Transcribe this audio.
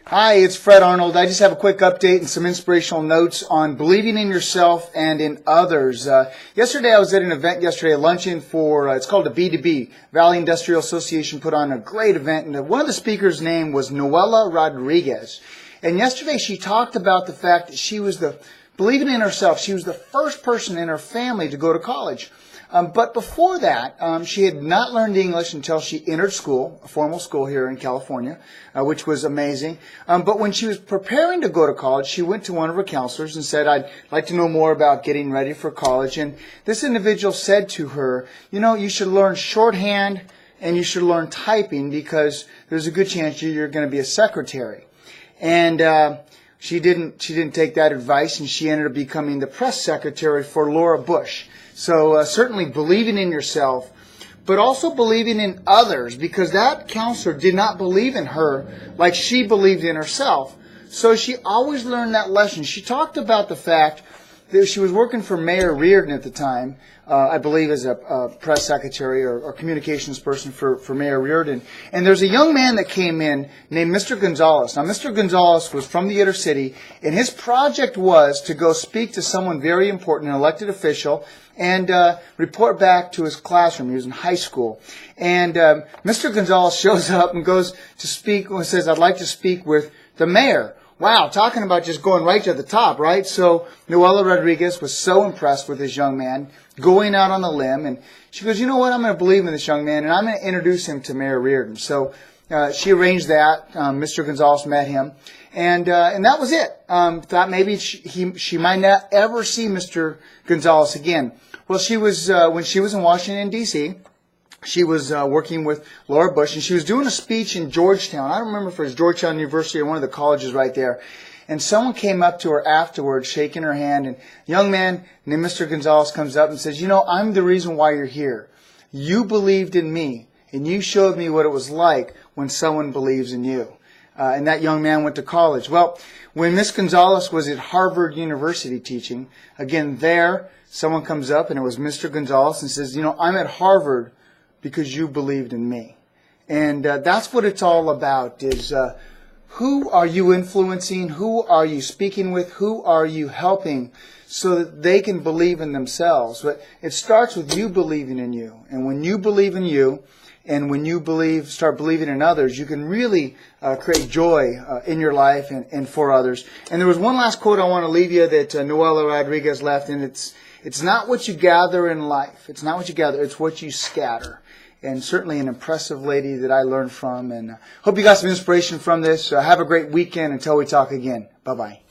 Hi, it's Fred Arnold. I just have a quick update and some inspirational notes on believing in yourself and in others. Yesterday I was at an event a luncheon for, it's called the B2B. Valley Industrial Association put on a great event, and one of the speakers' name was Noelia Rodriguez. And yesterday she talked about the fact that she was believing in herself, she was the first person in her family to go to college. But before that, she had not learned English until she entered school, a formal school here in California, which was amazing. But when she was preparing to go to college, she went to one of her counselors and said, "I'd like to know more about getting ready for college." And this individual said to her, you should learn shorthand and you should learn typing because there's a good chance you're going to be a secretary. And she didn't take that advice, and she ended up becoming the press secretary for Laura Bush. So certainly believing in yourself, but also believing in others, because that counselor did not believe in her like she believed in herself. So she always learned that lesson. She talked about the fact that she was working for Mayor Reardon at the time, I believe as a press secretary or communications person for Mayor Reardon. And there's a young man that came in named Mr. Gonzalez. Now, Mr. Gonzalez was from the inner city, and his project was to go speak to someone very important, an elected official, and report back to his classroom. He was in high school. And Mr. Gonzalez shows up and goes to speak and says, "I'd like to speak with the mayor." Wow, talking about just going right to the top, right? So Noelia Rodriguez was so impressed with this young man, going out on a limb, and she goes, "You know what, I'm going to believe in this young man, and I'm going to introduce him to Mayor Reardon." So she arranged that. Mr. Gonzalez met him, and that was it. Thought maybe she might not ever see Mr. Gonzalez again. Well, she was when she was in Washington, D.C., she was working with Laura Bush, and she was doing a speech in Georgetown. I don't remember if it was Georgetown University or one of the colleges right there. And someone came up to her afterwards, shaking her hand, and a young man named Mr. Gonzalez comes up and says, "I'm the reason why you're here. You believed in me, and you showed me what it was like when someone believes in you." And that young man went to college. Well, when Miss Gonzalez was at Harvard University teaching, again there, someone comes up, and it was Mr. Gonzalez, and says, "I'm at Harvard because you believed in me." And that's what it's all about, is who are you influencing? Who are you speaking with? Who are you helping so that they can believe in themselves? But it starts with you believing in you. And when you believe in you, and when you start believing in others, you can really create joy in your life and for others. And there was one last quote I want to leave you that Noelia Rodriguez left, and it's not what you gather in life. It's not what you gather. It's what you scatter. And certainly an impressive lady that I learned from. And hope you got some inspiration from this. Have a great weekend until we talk again. Bye-bye.